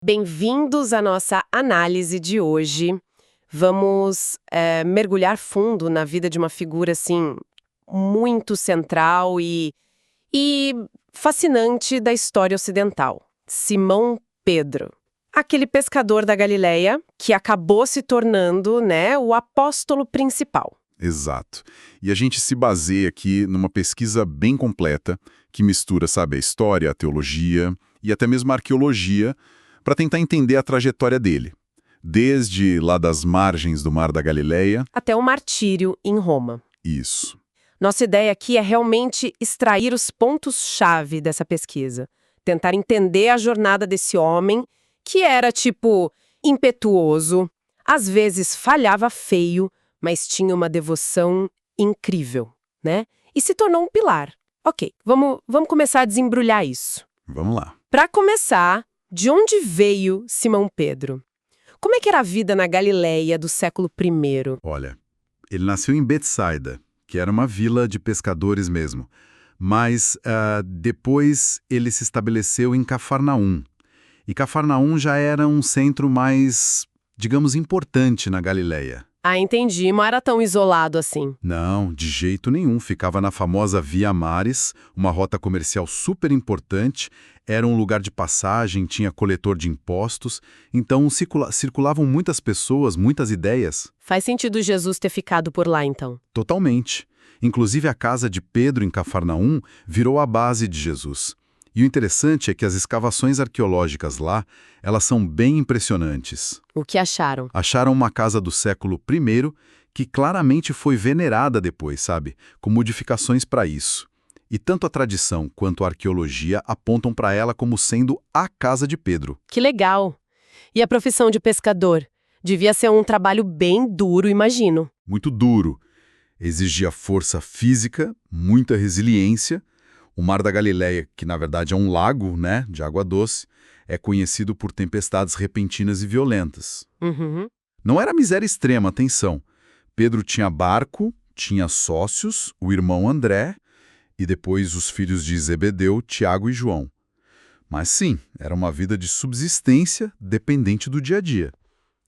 Bem-vindos à nossa análise de hoje. Vamos mergulhar fundo na vida de uma figura, assim, muito central e fascinante da história ocidental. Simão Pedro. Aquele pescador da Galileia que acabou se tornando, né, o apóstolo principal. Exato. E a gente se baseia aqui numa pesquisa bem completa que mistura, sabe, a história, a teologia e até mesmo a arqueologia para tentar entender a trajetória dele, desde lá das margens do Mar da Galileia Até o martírio em Roma. Isso. Nossa ideia aqui é realmente extrair os pontos-chave dessa pesquisa. Tentar entender a jornada desse homem que era, tipo, impetuoso, às vezes falhava feio, mas tinha uma devoção incrível, né? E se tornou um pilar. Ok, vamos começar a desembrulhar isso. Vamos lá. Para começar, de onde veio Simão Pedro? Como é que era a vida na Galileia do século I? Olha, ele nasceu em Betsaida, que era uma vila de pescadores mesmo. Mas depois ele se estabeleceu em Cafarnaum. E Cafarnaum já era um centro mais, digamos, importante na Galileia. Ah, entendi. Não era tão isolado assim. Não, de jeito nenhum. Ficava na famosa Via Maris, uma rota comercial super importante, era um lugar de passagem, tinha coletor de impostos, então circulavam muitas pessoas, muitas ideias. Faz sentido Jesus ter ficado por lá, então. Totalmente. Inclusive a casa de Pedro em Cafarnaum virou a base de Jesus. E o interessante é que as escavações arqueológicas lá, elas são bem impressionantes. O que acharam? Acharam uma casa do século I que claramente foi venerada depois, sabe? Com modificações para isso. E tanto a tradição quanto a arqueologia apontam para ela como sendo a casa de Pedro. Que legal! E a profissão de pescador? Devia ser um trabalho bem duro, imagino. Muito duro. Exigia força física, muita resiliência. O Mar da Galileia, que na verdade é um lago, né, de água doce, é conhecido por tempestades repentinas e violentas. Uhum. Não era miséria extrema, atenção. Pedro tinha barco, tinha sócios, o irmão André e depois os filhos de Zebedeu, Tiago e João. Mas sim, era uma vida de subsistência dependente do dia a dia.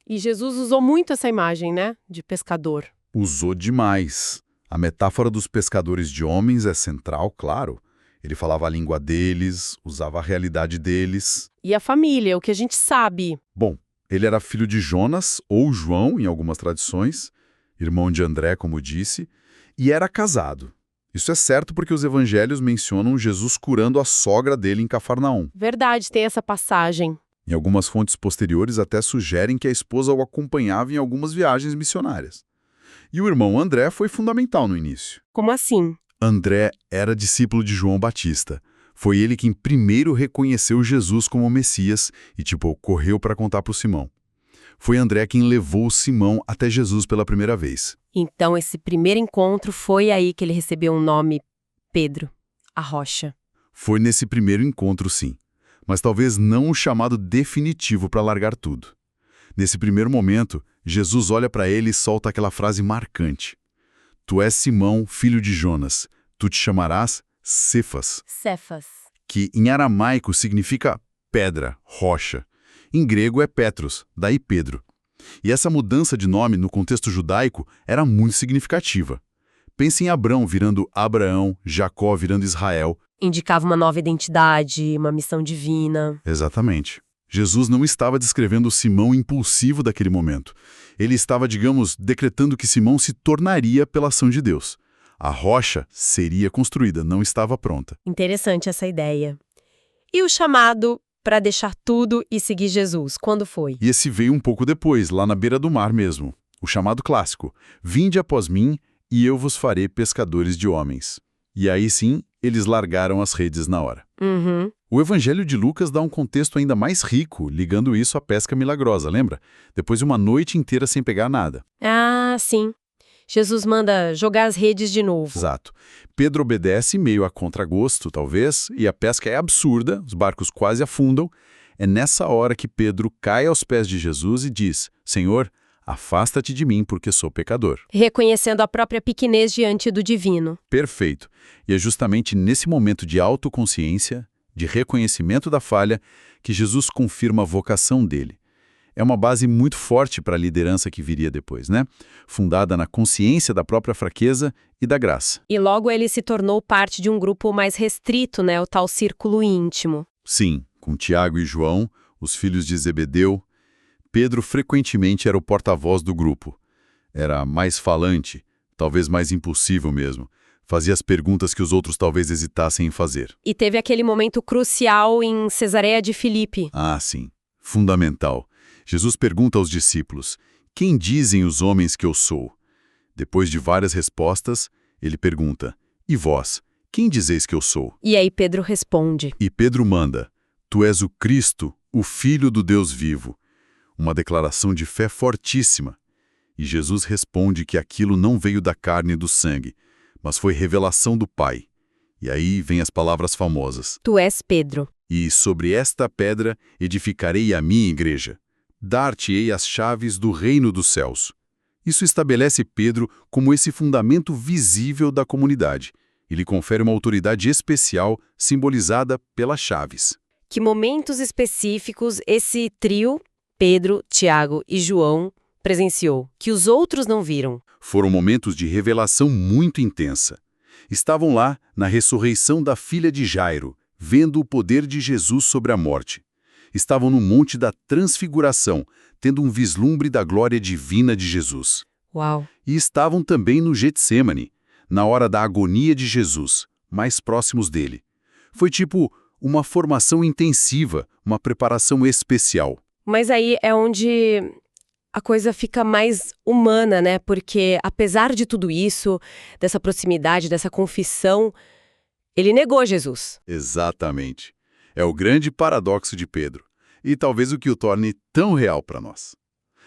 E Jesus usou muito essa imagem, né, de pescador. Usou demais. A metáfora dos pescadores de homens é central, claro. Ele falava a língua deles, usava a realidade deles. E a família, o que a gente sabe. Bom, ele era filho de Jonas, ou João, em algumas tradições, irmão de André, como disse, e era casado. Isso é certo porque os evangelhos mencionam Jesus curando a sogra dele em Cafarnaum. Verdade, tem essa passagem. Em algumas fontes posteriores até sugerem que a esposa o acompanhava em algumas viagens missionárias. E o irmão André foi fundamental no início. Como assim? André era discípulo de João Batista. Foi ele quem primeiro reconheceu Jesus como Messias e, correu para contar para o Simão. Foi André quem levou Simão até Jesus pela primeira vez. Então, esse primeiro encontro foi aí que ele recebeu o nome Pedro, a rocha. Foi nesse primeiro encontro, sim. Mas talvez não o chamado definitivo para largar tudo. Nesse primeiro momento, Jesus olha para ele e solta aquela frase marcante. Tu és Simão, filho de Jonas. Tu te chamarás Cefas. Cefas. Que em aramaico significa pedra, rocha. Em grego é Petros, daí Pedro. E essa mudança de nome no contexto judaico era muito significativa. Pense em Abrão virando Abraão, Jacó virando Israel. Indicava uma nova identidade, uma missão divina. Exatamente. Jesus não estava descrevendo o Simão impulsivo daquele momento. Ele estava, digamos, decretando que Simão se tornaria pela ação de Deus. A rocha seria construída, não estava pronta. Interessante essa ideia. E o chamado para deixar tudo e seguir Jesus, quando foi? E esse veio um pouco depois, lá na beira do mar mesmo. O chamado clássico. Vinde após mim e eu vos farei pescadores de homens. E aí sim, eles largaram as redes na hora. Uhum. O Evangelho de Lucas dá um contexto ainda mais rico, ligando isso à pesca milagrosa, lembra? Depois de uma noite inteira sem pegar nada. Ah, sim. Jesus manda jogar as redes de novo. Exato. Pedro obedece meio a contragosto, talvez, e a pesca é absurda, os barcos quase afundam. É nessa hora que Pedro cai aos pés de Jesus e diz, Senhor, afasta-te de mim porque sou pecador. Reconhecendo a própria pequenez diante do divino. Perfeito. E é justamente nesse momento de autoconsciência, de reconhecimento da falha, que Jesus confirma a vocação dele. É uma base muito forte para a liderança que viria depois, né? Fundada na consciência da própria fraqueza e da graça. E logo ele se tornou parte de um grupo mais restrito, né? O tal círculo íntimo. Sim, com Tiago e João, os filhos de Zebedeu, Pedro frequentemente era o porta-voz do grupo. Era mais falante, talvez mais impulsivo mesmo. Fazia as perguntas que os outros talvez hesitassem em fazer. E teve aquele momento crucial em Cesareia de Filipe. Ah, sim. Fundamental. Jesus pergunta aos discípulos: quem dizem os homens que eu sou? Depois de várias respostas, ele pergunta: e vós, quem dizeis que eu sou? E aí Pedro responde. E Pedro manda: tu és o Cristo, o Filho do Deus vivo. Uma declaração de fé fortíssima. E Jesus responde que aquilo não veio da carne e do sangue, mas foi revelação do Pai. E aí vem as palavras famosas: Tu és Pedro. E sobre esta pedra edificarei a minha igreja. Dar-te-ei as chaves do reino dos céus. Isso estabelece Pedro como esse fundamento visível da comunidade e lhe confere uma autoridade especial simbolizada pelas chaves. Que momentos específicos esse trio, Pedro, Tiago e João, presenciou, que os outros não viram? Foram momentos de revelação muito intensa. Estavam lá na ressurreição da filha de Jairo, vendo o poder de Jesus sobre a morte. Estavam no Monte da Transfiguração, tendo um vislumbre da glória divina de Jesus. Uau! E estavam também no Getsêmani, na hora da agonia de Jesus, mais próximos dele. Foi tipo uma formação intensiva, uma preparação especial. Mas aí é onde a coisa fica mais humana, né? Porque apesar de tudo isso, dessa proximidade, dessa confissão, ele negou Jesus. Exatamente. É o grande paradoxo de Pedro, e talvez o que o torne tão real para nós.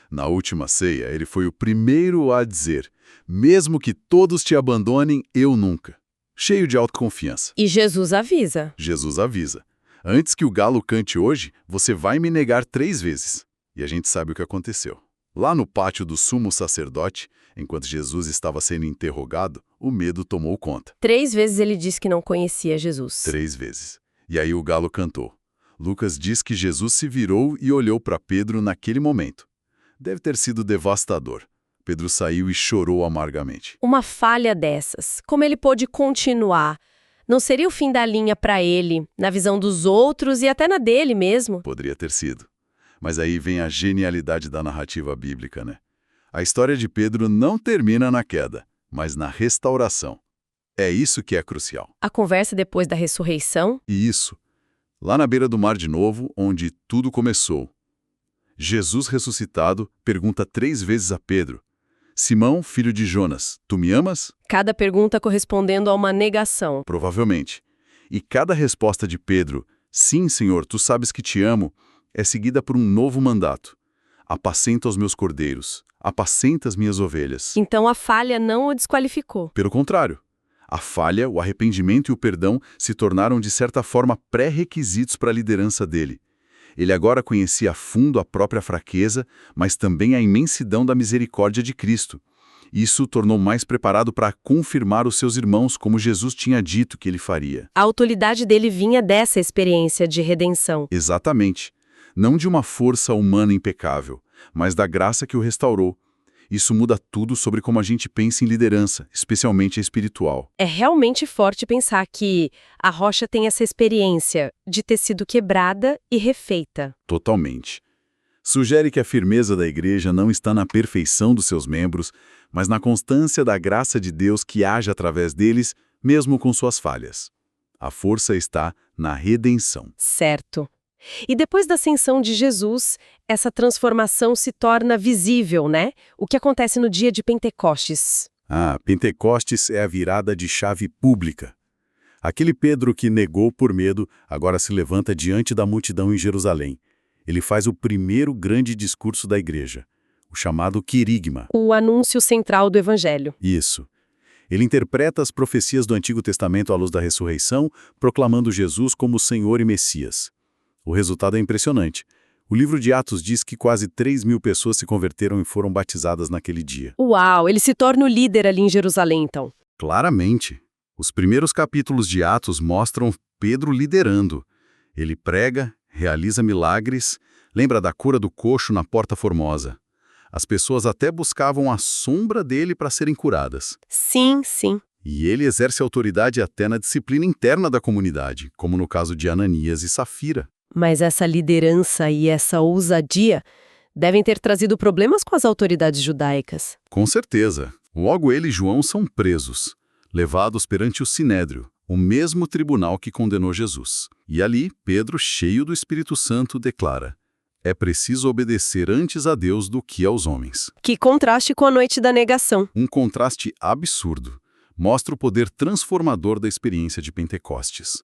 Na última ceia, ele foi o primeiro a dizer: mesmo que todos te abandonem, eu nunca. Cheio de autoconfiança. E Jesus avisa. Jesus avisa: antes que o galo cante hoje, você vai me negar 3 vezes. E a gente sabe o que aconteceu. Lá no pátio do sumo sacerdote, enquanto Jesus estava sendo interrogado, o medo tomou conta. 3 vezes ele disse que não conhecia Jesus. 3 vezes. E aí o galo cantou. Lucas diz que Jesus se virou e olhou para Pedro naquele momento. Deve ter sido devastador. Pedro saiu e chorou amargamente. Uma falha dessas, como ele pôde continuar? Não seria o fim da linha para ele, na visão dos outros e até na dele mesmo? Poderia ter sido. Mas aí vem a genialidade da narrativa bíblica, né? A história de Pedro não termina na queda, mas na restauração. É isso que é crucial. A conversa depois da ressurreição? E isso, lá na beira do mar de novo, onde tudo começou. Jesus ressuscitado pergunta 3 vezes a Pedro: Simão, filho de Jonas, tu me amas? Cada pergunta correspondendo a uma negação. Provavelmente. E cada resposta de Pedro, sim, Senhor, tu sabes que te amo, é seguida por um novo mandato. Apacenta os meus cordeiros, apacenta as minhas ovelhas. Então a falha não o desqualificou. Pelo contrário. A falha, o arrependimento e o perdão se tornaram de certa forma pré-requisitos para a liderança dele. Ele agora conhecia a fundo a própria fraqueza, mas também a imensidão da misericórdia de Cristo. Isso o tornou mais preparado para confirmar os seus irmãos como Jesus tinha dito que ele faria. A autoridade dele vinha dessa experiência de redenção. Exatamente. Não de uma força humana impecável, mas da graça que o restaurou. Isso muda tudo sobre como a gente pensa em liderança, especialmente a espiritual. É realmente forte pensar que a rocha tem essa experiência de ter sido quebrada e refeita. Totalmente. Sugere que a firmeza da igreja não está na perfeição dos seus membros, mas na constância da graça de Deus que age através deles, mesmo com suas falhas. A força está na redenção. Certo. E depois da ascensão de Jesus, essa transformação se torna visível, né? O que acontece no dia de Pentecostes. Pentecostes é a virada de chave pública. Aquele Pedro que negou por medo, agora se levanta diante da multidão em Jerusalém. Ele faz o primeiro grande discurso da igreja, o chamado querigma. O anúncio central do Evangelho. Isso. Ele interpreta as profecias do Antigo Testamento à luz da ressurreição, proclamando Jesus como Senhor e Messias. O resultado é impressionante. O livro de Atos diz que quase 3.000 pessoas se converteram e foram batizadas naquele dia. Uau, ele se torna o líder ali em Jerusalém, então. Claramente. Os primeiros capítulos de Atos mostram Pedro liderando. Ele prega, realiza milagres, lembra da cura do coxo na Porta Formosa. As pessoas até buscavam a sombra dele para serem curadas. Sim, sim. E ele exerce autoridade até na disciplina interna da comunidade, como no caso de Ananias e Safira. Mas essa liderança e essa ousadia devem ter trazido problemas com as autoridades judaicas. Com certeza. Logo ele e João são presos, levados perante o Sinédrio, o mesmo tribunal que condenou Jesus. E ali, Pedro, cheio do Espírito Santo, declara: é preciso obedecer antes a Deus do que aos homens. Que contraste com a noite da negação. Um contraste absurdo. Mostra o poder transformador da experiência de Pentecostes.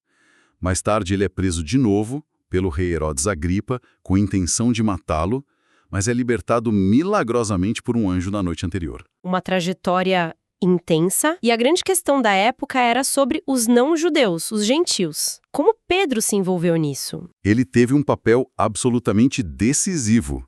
Mais tarde ele é preso de novo pelo rei Herodes Agripa, com intenção de matá-lo, mas é libertado milagrosamente por um anjo na noite anterior. Uma trajetória intensa, e a grande questão da época era sobre os não-judeus, os gentios. Como Pedro se envolveu nisso? Ele teve um papel absolutamente decisivo.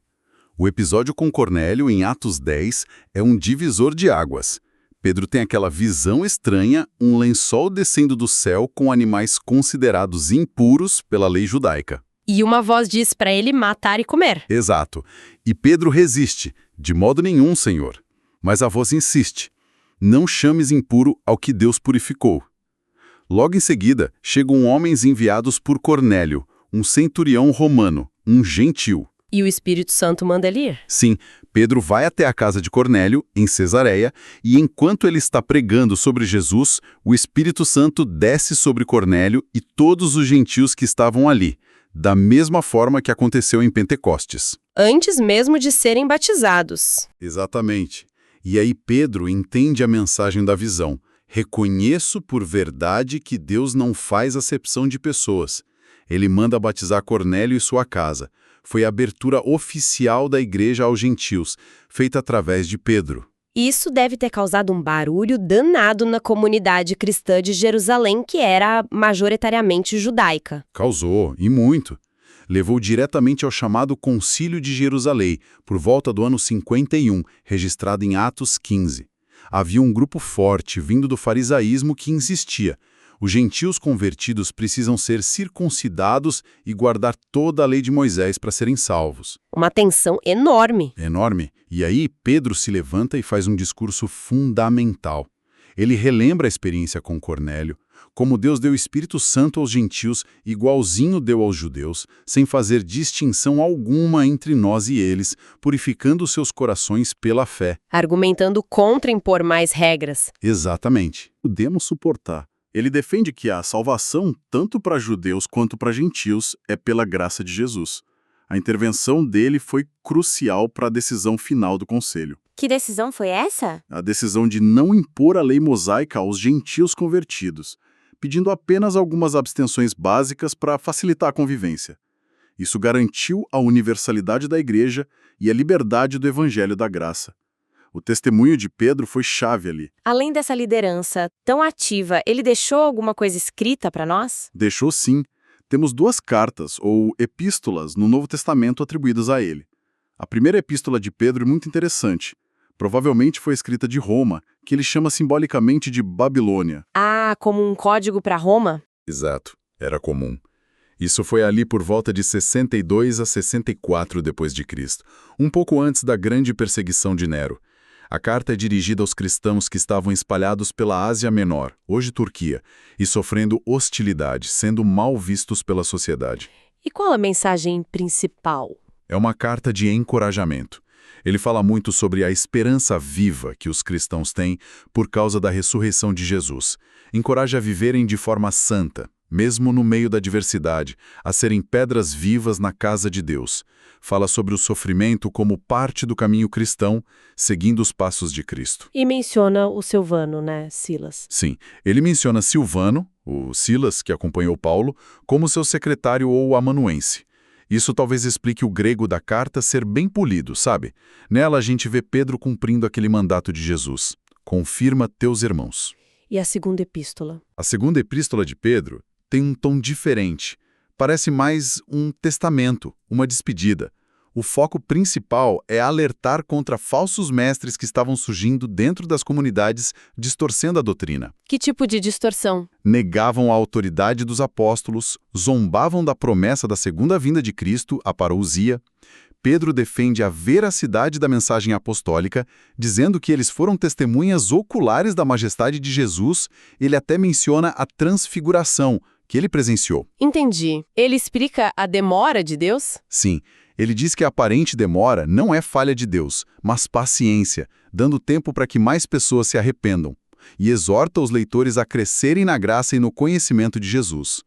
O episódio com Cornélio, em Atos 10, é um divisor de águas. Pedro tem aquela visão estranha, um lençol descendo do céu com animais considerados impuros pela lei judaica. E uma voz diz para ele matar e comer. Exato. E Pedro resiste. De modo nenhum, Senhor. Mas a voz insiste. Não chames impuro ao que Deus purificou. Logo em seguida, chegam homens enviados por Cornélio, um centurião romano, um gentil. E o Espírito Santo manda ele ir? Sim, Pedro vai até a casa de Cornélio, em Cesareia, e enquanto ele está pregando sobre Jesus, o Espírito Santo desce sobre Cornélio e todos os gentios que estavam ali, da mesma forma que aconteceu em Pentecostes. Antes mesmo de serem batizados. Exatamente. E aí Pedro entende a mensagem da visão. Reconheço por verdade que Deus não faz acepção de pessoas. Ele manda batizar Cornélio e sua casa. Foi a abertura oficial da igreja aos gentios, feita através de Pedro. Isso deve ter causado um barulho danado na comunidade cristã de Jerusalém, que era majoritariamente judaica. Causou, e muito. Levou diretamente ao chamado Concílio de Jerusalém, por volta do ano 51, registrado em Atos 15. Havia um grupo forte vindo do farisaísmo que insistia: os gentios convertidos precisam ser circuncidados e guardar toda a lei de Moisés para serem salvos. Uma tensão enorme. Enorme. E aí Pedro se levanta e faz um discurso fundamental. Ele relembra a experiência com Cornélio, como Deus deu o Espírito Santo aos gentios, igualzinho deu aos judeus, sem fazer distinção alguma entre nós e eles, purificando seus corações pela fé. Argumentando contra impor mais regras. Exatamente. Podemos suportar. Ele defende que a salvação, tanto para judeus quanto para gentios, é pela graça de Jesus. A intervenção dele foi crucial para a decisão final do conselho. Que decisão foi essa? A decisão de não impor a lei mosaica aos gentios convertidos, pedindo apenas algumas abstenções básicas para facilitar a convivência. Isso garantiu a universalidade da igreja e a liberdade do evangelho da graça. O testemunho de Pedro foi chave ali. Além dessa liderança tão ativa, ele deixou alguma coisa escrita para nós? Deixou sim. Temos 2 cartas, ou epístolas, no Novo Testamento atribuídas a ele. A primeira epístola de Pedro é muito interessante. Provavelmente foi escrita de Roma, que ele chama simbolicamente de Babilônia. Ah, como um código para Roma? Exato, era comum. Isso foi ali por volta de 62 a 64 d.C., um pouco antes da grande perseguição de Nero. A carta é dirigida aos cristãos que estavam espalhados pela Ásia Menor, hoje Turquia, e sofrendo hostilidade, sendo mal vistos pela sociedade. E qual a mensagem principal? É uma carta de encorajamento. Ele fala muito sobre a esperança viva que os cristãos têm por causa da ressurreição de Jesus. Encoraja a viverem de forma santa, mesmo no meio da diversidade, a serem pedras vivas na casa de Deus. Fala sobre o sofrimento como parte do caminho cristão, seguindo os passos de Cristo. E menciona o Silvano, né, Silas? Sim, ele menciona Silvano, o Silas, que acompanhou Paulo, como seu secretário ou amanuense. Isso talvez explique o grego da carta ser bem polido, sabe? Nela a gente vê Pedro cumprindo aquele mandato de Jesus. Confirma teus irmãos. E a segunda epístola? A segunda epístola de Pedro tem um tom diferente. Parece mais um testamento, uma despedida. O foco principal é alertar contra falsos mestres que estavam surgindo dentro das comunidades, distorcendo a doutrina. Que tipo de distorção? Negavam a autoridade dos apóstolos, zombavam da promessa da segunda vinda de Cristo, a parousia. Pedro defende a veracidade da mensagem apostólica, dizendo que eles foram testemunhas oculares da majestade de Jesus. Ele até menciona a transfiguração, que ele presenciou. Entendi. Ele explica a demora de Deus? Sim, ele diz que a aparente demora não é falha de Deus, mas paciência, dando tempo para que mais pessoas se arrependam, e exorta os leitores a crescerem na graça e no conhecimento de Jesus.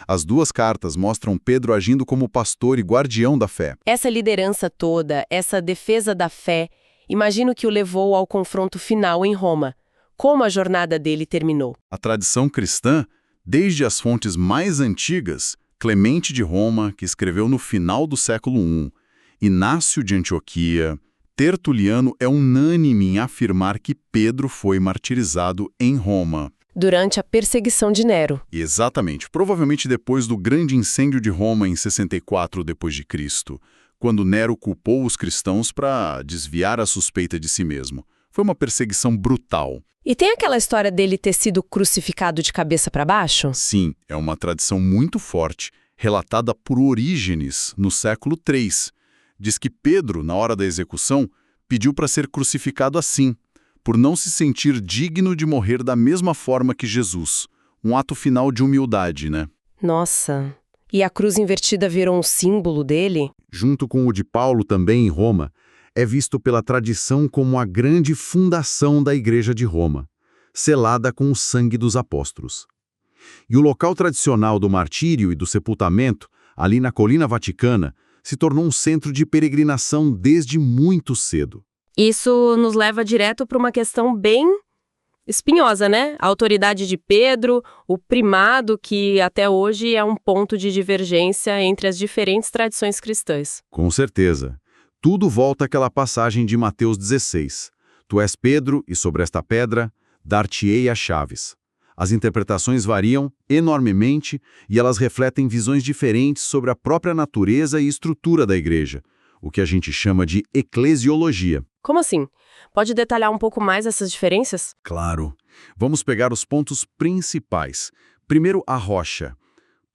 As duas cartas mostram Pedro agindo como pastor e guardião da fé. Essa liderança toda, essa defesa da fé, imagino que o levou ao confronto final em Roma. Como a jornada dele terminou? A tradição cristã, desde as fontes mais antigas, Clemente de Roma, que escreveu no final do século I, Inácio de Antioquia, Tertuliano é unânime em afirmar que Pedro foi martirizado em Roma. Durante a perseguição de Nero. Exatamente, provavelmente depois do grande incêndio de Roma em 64 d.C., quando Nero culpou os cristãos para desviar a suspeita de si mesmo. Foi uma perseguição brutal. E tem aquela história dele ter sido crucificado de cabeça para baixo? Sim, é uma tradição muito forte, relatada por Orígenes, no século III. Diz que Pedro, na hora da execução, pediu para ser crucificado assim, por não se sentir digno de morrer da mesma forma que Jesus. Um ato final de humildade, né? Nossa. E a cruz invertida virou um símbolo dele? Junto com o de Paulo também em Roma, é visto pela tradição como a grande fundação da Igreja de Roma, selada com o sangue dos apóstolos. E o local tradicional do martírio e do sepultamento, ali na Colina Vaticana, se tornou um centro de peregrinação desde muito cedo. Isso nos leva direto para uma questão bem espinhosa, né? A autoridade de Pedro, o primado que até hoje é um ponto de divergência entre as diferentes tradições cristãs. Com certeza. Tudo volta àquela passagem de Mateus 16. Tu és Pedro, e sobre esta pedra dar-te-ei as chaves. As interpretações variam enormemente e elas refletem visões diferentes sobre a própria natureza e estrutura da igreja, o que a gente chama de eclesiologia. Como assim? Pode detalhar um pouco mais essas diferenças? Claro. Vamos pegar os pontos principais. Primeiro, a rocha.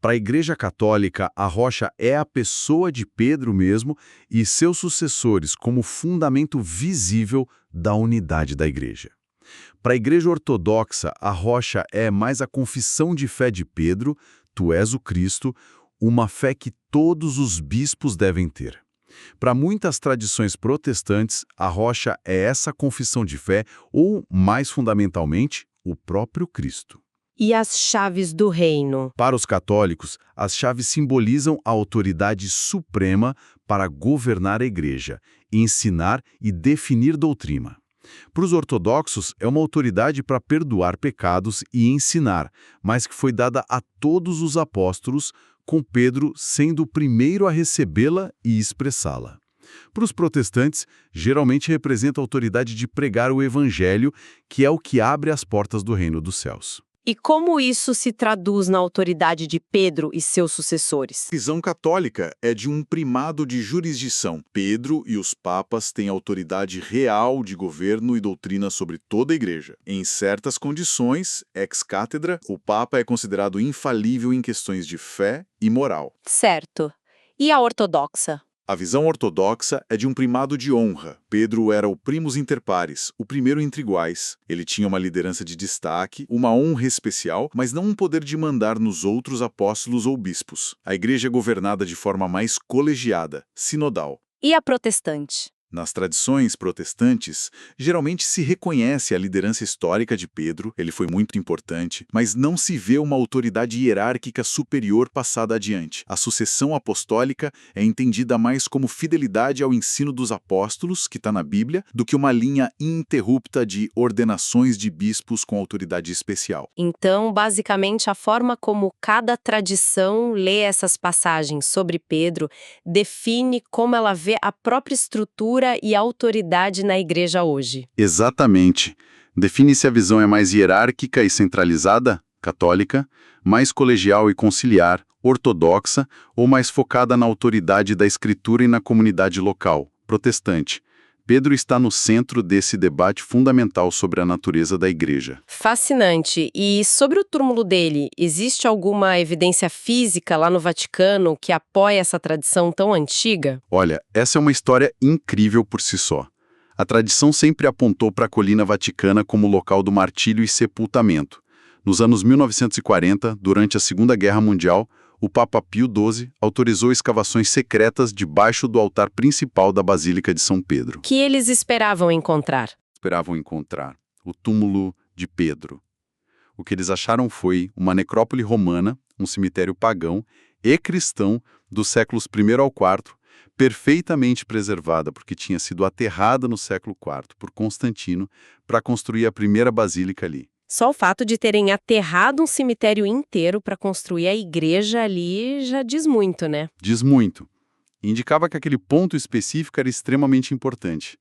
Para a Igreja Católica, a rocha é a pessoa de Pedro mesmo e seus sucessores como fundamento visível da unidade da Igreja. Para a Igreja Ortodoxa, a rocha é mais a confissão de fé de Pedro, tu és o Cristo, uma fé que todos os bispos devem ter. Para muitas tradições protestantes, a rocha é essa confissão de fé ou, mais fundamentalmente, o próprio Cristo. E as chaves do reino? Para os católicos, as chaves simbolizam a autoridade suprema para governar a igreja, ensinar e definir doutrina. Para os ortodoxos, é uma autoridade para perdoar pecados e ensinar, mas que foi dada a todos os apóstolos, com Pedro sendo o primeiro a recebê-la e expressá-la. Para os protestantes, geralmente representa a autoridade de pregar o evangelho, que é o que abre as portas do reino dos céus. E como isso se traduz na autoridade de Pedro e seus sucessores? A visão católica é de um primado de jurisdição. Pedro e os papas têm autoridade real de governo e doutrina sobre toda a igreja. Em certas condições, ex cátedra, o papa é considerado infalível em questões de fé e moral. Certo. E a ortodoxa? A visão ortodoxa é de um primado de honra. Pedro era o primus inter pares, o primeiro entre iguais. Ele tinha uma liderança de destaque, uma honra especial, mas não um poder de mandar nos outros apóstolos ou bispos. A igreja é governada de forma mais colegiada, sinodal. E a protestante? Nas tradições protestantes, geralmente se reconhece a liderança histórica de Pedro, ele foi muito importante, mas não se vê uma autoridade hierárquica superior passada adiante. A sucessão apostólica é entendida mais como fidelidade ao ensino dos apóstolos, que está na Bíblia, do que uma linha ininterrupta de ordenações de bispos com autoridade especial. Então, basicamente, a forma como cada tradição lê essas passagens sobre Pedro define como ela vê a própria estrutura e autoridade na igreja hoje. Exatamente. Define se a visão é mais hierárquica e centralizada, católica, mais colegial e conciliar, ortodoxa ou mais focada na autoridade da Escritura e na comunidade local, protestante. Pedro está no centro desse debate fundamental sobre a natureza da igreja. Fascinante. E sobre o túmulo dele, existe alguma evidência física lá no Vaticano que apoia essa tradição tão antiga? Olha, essa é uma história incrível por si só. A tradição sempre apontou para a Colina Vaticana como local do martírio e sepultamento. Nos anos 1940, durante a Segunda Guerra Mundial, o Papa Pio XII autorizou escavações secretas debaixo do altar principal da Basílica de São Pedro. Que eles esperavam encontrar? Esperavam encontrar o túmulo de Pedro. O que eles acharam foi uma necrópole romana, um cemitério pagão e cristão dos séculos I ao IV, perfeitamente preservada porque tinha sido aterrada no século IV por Constantino para construir a primeira basílica ali. Só o fato de terem aterrado um cemitério inteiro para construir a igreja ali já diz muito, né? Diz muito. Indicava que aquele ponto específico era extremamente importante.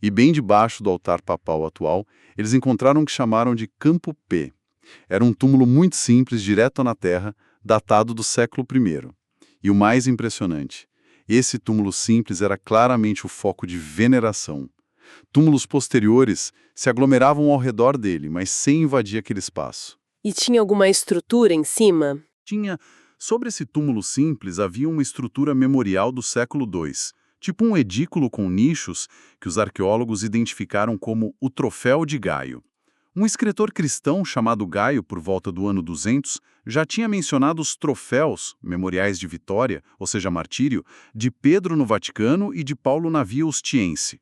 E bem debaixo do altar papal atual, eles encontraram o que chamaram de Campo P. Era um túmulo muito simples, direto na terra, datado do século I. E o mais impressionante, esse túmulo simples era claramente o foco de veneração. Túmulos posteriores se aglomeravam ao redor dele, mas sem invadir aquele espaço. E tinha alguma estrutura em cima? Sobre esse túmulo simples havia uma estrutura memorial do século II, tipo um edículo com nichos que os arqueólogos identificaram como o Troféu de Gaio. Um escritor cristão chamado Gaio, por volta do ano 200, já tinha mencionado os troféus, memoriais de vitória, ou seja, martírio, de Pedro no Vaticano e de Paulo na Via Ustiense.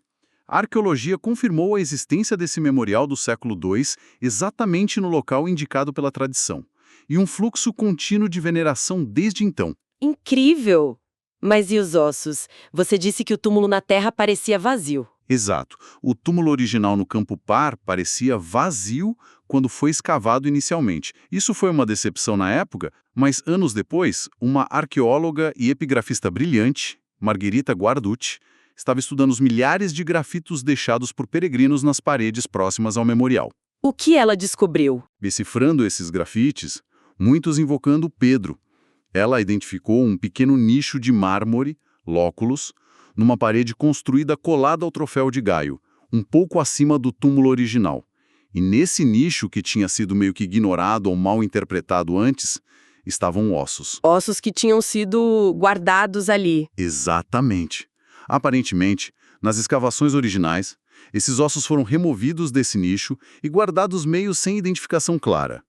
A arqueologia confirmou a existência desse memorial do século II exatamente no local indicado pela tradição, e um fluxo contínuo de veneração desde então. Incrível! Mas e os ossos? Você disse que o túmulo na terra parecia vazio. Exato. O túmulo original no Campo Par parecia vazio quando foi escavado inicialmente. Isso foi uma decepção na época, mas anos depois, uma arqueóloga e epigrafista brilhante, Margherita Guarducci, estava estudando os milhares de grafitos deixados por peregrinos nas paredes próximas ao memorial. O que ela descobriu? Decifrando esses grafites, muitos invocando Pedro. Ela identificou um pequeno nicho de mármore, lóculos, numa parede construída colada ao Troféu de Gaio, um pouco acima do túmulo original. E nesse nicho, que tinha sido meio que ignorado ou mal interpretado antes, estavam ossos. Ossos que tinham sido guardados ali. Exatamente. Aparentemente, nas escavações originais, esses ossos foram removidos desse nicho e guardados meio sem identificação clara.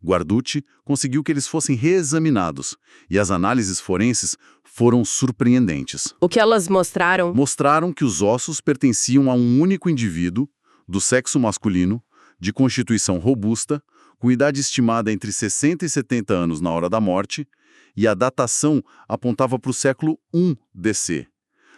Guarducci conseguiu que eles fossem reexaminados, e as análises forenses foram surpreendentes. O que elas mostraram? Mostraram que os ossos pertenciam a um único indivíduo, do sexo masculino, de constituição robusta, com idade estimada entre 60 e 70 anos na hora da morte, e a datação apontava para o século I DC.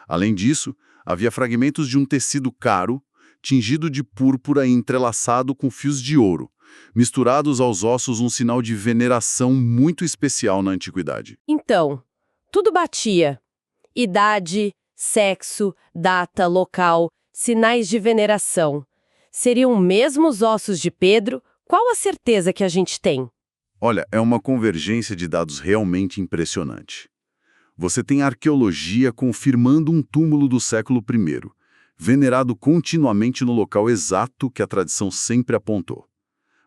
Além disso, havia fragmentos de um tecido caro, tingido de púrpura e entrelaçado com fios de ouro, misturados aos ossos, um sinal de veneração muito especial na antiguidade. Então, tudo batia. Idade, sexo, data, local, sinais de veneração. Seriam mesmo os ossos de Pedro? Qual a certeza que a gente tem? Olha, é uma convergência de dados realmente impressionante. Você tem arqueologia confirmando um túmulo do século I, venerado continuamente no local exato que a tradição sempre apontou.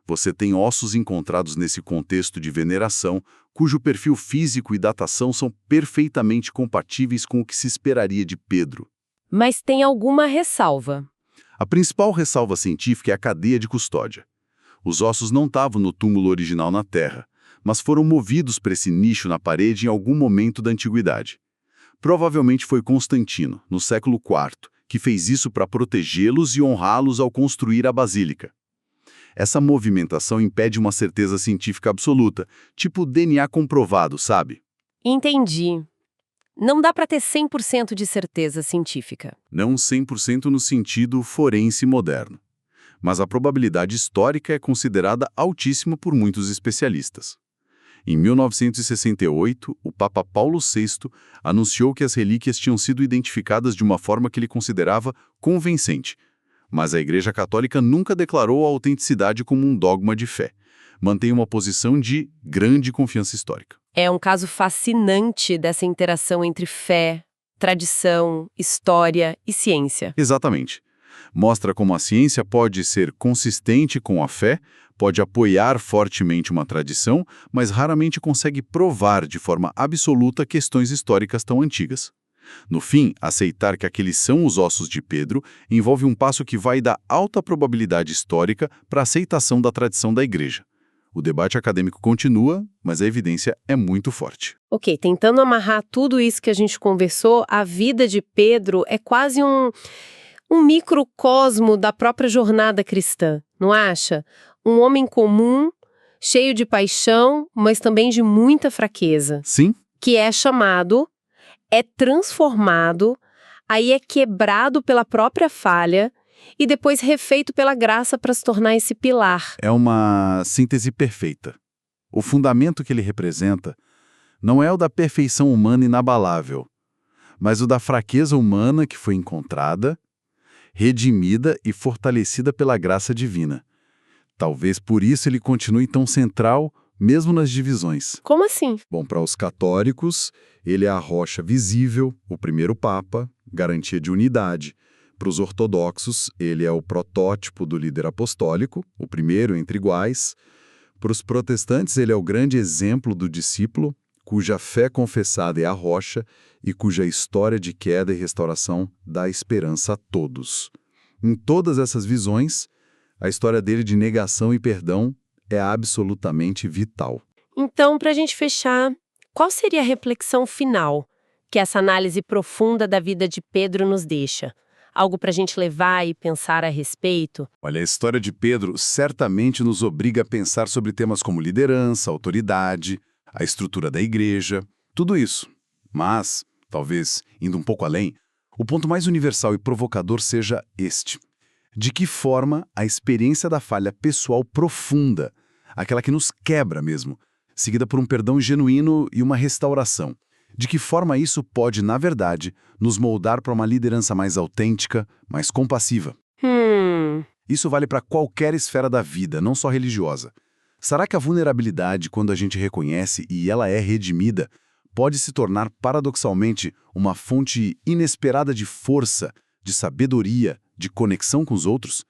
Você tem ossos encontrados nesse contexto de veneração, cujo perfil físico e datação são perfeitamente compatíveis com o que se esperaria de Pedro. Mas tem alguma ressalva. A principal ressalva científica é a cadeia de custódia. Os ossos não estavam no túmulo original na terra, mas foram movidos para esse nicho na parede em algum momento da antiguidade. Provavelmente foi Constantino, no século IV, que fez isso para protegê-los e honrá-los ao construir a basílica. Essa movimentação impede uma certeza científica absoluta, tipo DNA comprovado, sabe? Entendi. Não dá para ter 100% de certeza científica. Não 100% no sentido forense moderno. Mas a probabilidade histórica é considerada altíssima por muitos especialistas. Em 1968, o Papa Paulo VI anunciou que as relíquias tinham sido identificadas de uma forma que ele considerava convincente. Mas a Igreja Católica nunca declarou a autenticidade como um dogma de fé. Mantém uma posição de grande confiança histórica. É um caso fascinante dessa interação entre fé, tradição, história e ciência. Exatamente. Mostra como a ciência pode ser consistente com a fé, pode apoiar fortemente uma tradição, mas raramente consegue provar de forma absoluta questões históricas tão antigas. No fim, aceitar que aqueles são os ossos de Pedro envolve um passo que vai da alta probabilidade histórica para a aceitação da tradição da Igreja. O debate acadêmico continua, mas a evidência é muito forte. Ok, tentando amarrar tudo isso que a gente conversou, a vida de Pedro é quase um microcosmo da própria jornada cristã, não acha? Um homem comum, cheio de paixão, mas também de muita fraqueza. Sim? Que é chamado, é transformado, aí é quebrado pela própria falha e depois refeito pela graça para se tornar esse pilar. É uma síntese perfeita. O fundamento que ele representa não é o da perfeição humana inabalável, mas o da fraqueza humana que foi encontrada, redimida e fortalecida pela graça divina. Talvez por isso ele continue tão central, mesmo nas divisões. Como assim? Bom, para os católicos, ele é a rocha visível, o primeiro papa, garantia de unidade. Para os ortodoxos, ele é o protótipo do líder apostólico, o primeiro entre iguais. Para os protestantes, ele é o grande exemplo do discípulo, cuja fé confessada é a rocha e cuja história de queda e restauração dá esperança a todos. Em todas essas visões, a história dele de negação e perdão é absolutamente vital. Então, para a gente fechar, qual seria a reflexão final que essa análise profunda da vida de Pedro nos deixa? Algo para a gente levar e pensar a respeito? Olha, a história de Pedro certamente nos obriga a pensar sobre temas como liderança, autoridade, a estrutura da igreja, tudo isso. Mas, talvez, indo um pouco além, o ponto mais universal e provocador seja este. De que forma a experiência da falha pessoal profunda, aquela que nos quebra mesmo, seguida por um perdão genuíno e uma restauração, de que forma isso pode, na verdade, nos moldar para uma liderança mais autêntica, mais compassiva? Isso vale para qualquer esfera da vida, não só religiosa. Será que a vulnerabilidade, quando a gente reconhece e ela é redimida, pode se tornar paradoxalmente uma fonte inesperada de força, de sabedoria, de conexão com os outros?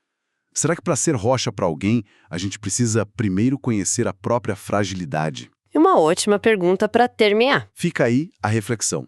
Será que para ser rocha para alguém, a gente precisa primeiro conhecer a própria fragilidade? Uma ótima pergunta para terminar. Fica aí a reflexão.